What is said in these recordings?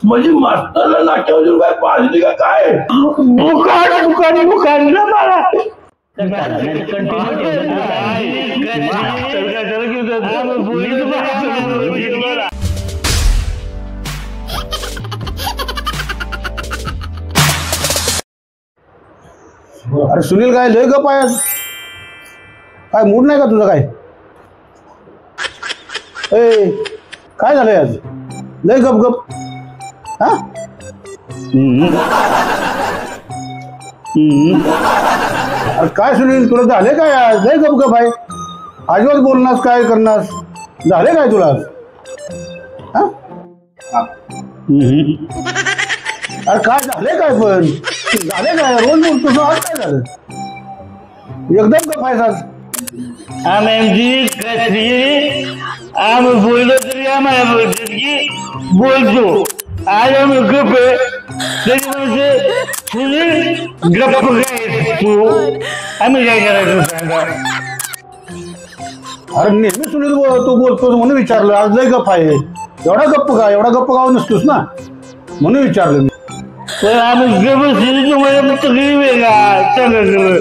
म्हणजे मास्तरला नाट्यावरून काय पाहिजे का काय बुखार ना मला अरे सुनील काय लय गप आहे आज काय मूड नाही का तुझा काय ए काय झालंय आज लय गप गप हा अरे काय सुनील तुला झाले काय आज लय गप गप आहे अजिबात बोलणास काय करणास झाले काय तुला आज हा अरे काय झाले काय पण झाले काय रोज बोलतो आज काय झालं एकदम गप आहे आज आम्ही बोललो तरी आम्हाला बोलतात की बोलतो आज आम्ही गप आहे तरी म्हणजे सुनील गप्प काय तू आम्ही काय करायचं सांगा अरे नेहमी सुनील तू बोलतोस म्हणून विचारलं आज लय गप आहे एवढा गप्प गाव नसतोस ना म्हणून विचारलं मी पण आम्ही गप तुम्हाला तकलीफ आहे का सगळं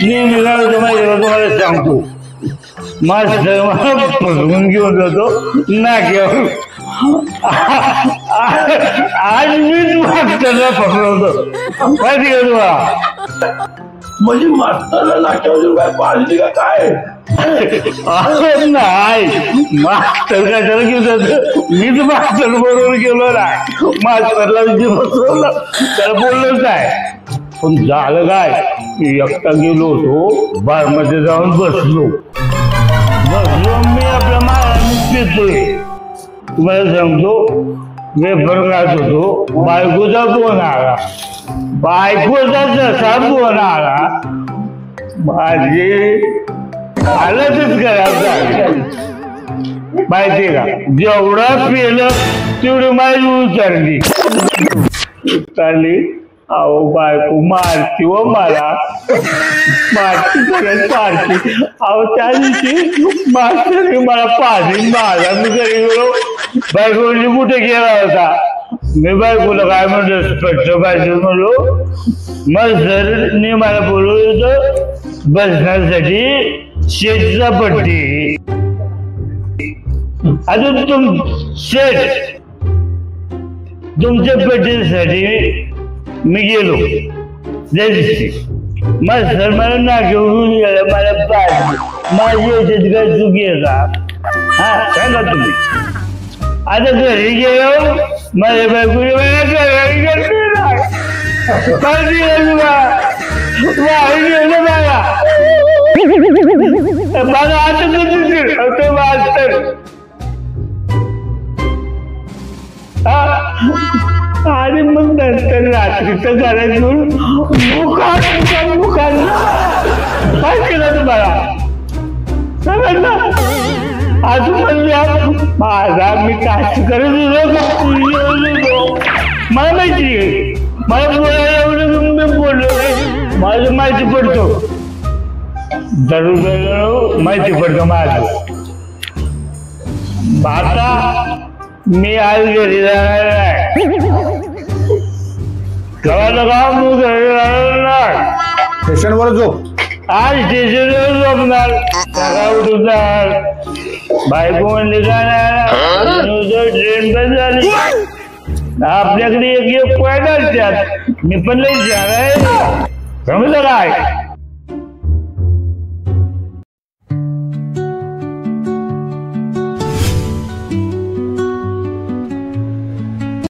नेहमी गावचं माहिती का तुम्हाला सांगतो मास्तर मला फसवून घेऊन जातो नाक्यावर आज मीच मास्तरला फसवतो माहिती का तुला म्हणजे मास्तरला नाक्यावरून काय पाहिजे का काय नाही मास्तर कशाला घेऊन जातो मीच मास्तर बरोबर गेलो ना मास्तरला फसवलं त्याला बोललोच नाही पण झालं काय एकटा गेलो होतो बारमध्ये जाऊन बसलो मी आपल्या माराने पितोय तुम्हाला सांगतो वेफर खात होतो बायकोचा फोन आला बायकोचा जसा फोन आला माझी हालतच खराब झाली माहिती का जेवढा पेलं तेवढी माझी उचलली अहो बायको मारती व मला मारती सगळ्यात मारती अहो त्या दिवशी मास्तरने मला पाणी मारला मी घरी गेलो बायकोनी कुठे गेला होता मी बायकोला काय म्हणतो स्पष्ट पाहिजे म्हणलो मास्तरने मला बोलवलं होतं बसण्यासाठी शेतचा पट्टी अजून शेत तुमच्या पट्टीसाठी मी गेलो त्या दिवशी मास्तर मला नागेवरून गेला मला पाहिजे माझी याच्यात काय चुकी आहे का हा सांगा तुम्ही आता घरी गेलो माझ्या बायकोने मला मला आता मास्तर आणि मग नंतर रात्रीचं घरात घेऊन मुखार काय केलं तुम्हाला समजलं अजून म्हणजे माझा मी काय करत होतो मला माहिती मला बोलायला एवढं मी बोललो माझं माहिती पडतो दररोज माहिती पडतं माझं आता मी आज घरी जाणार नाही गावाला गाव मी घरी जाणार नाही स्टेशनवर झोप आज स्टेशनवर झोपणार सकाळ उठणार बायको म्हणली जाणार ट्रेन बंद झाली आपल्याकडे एक पॉइंट असतात मी पण लई जाणार समजलं काय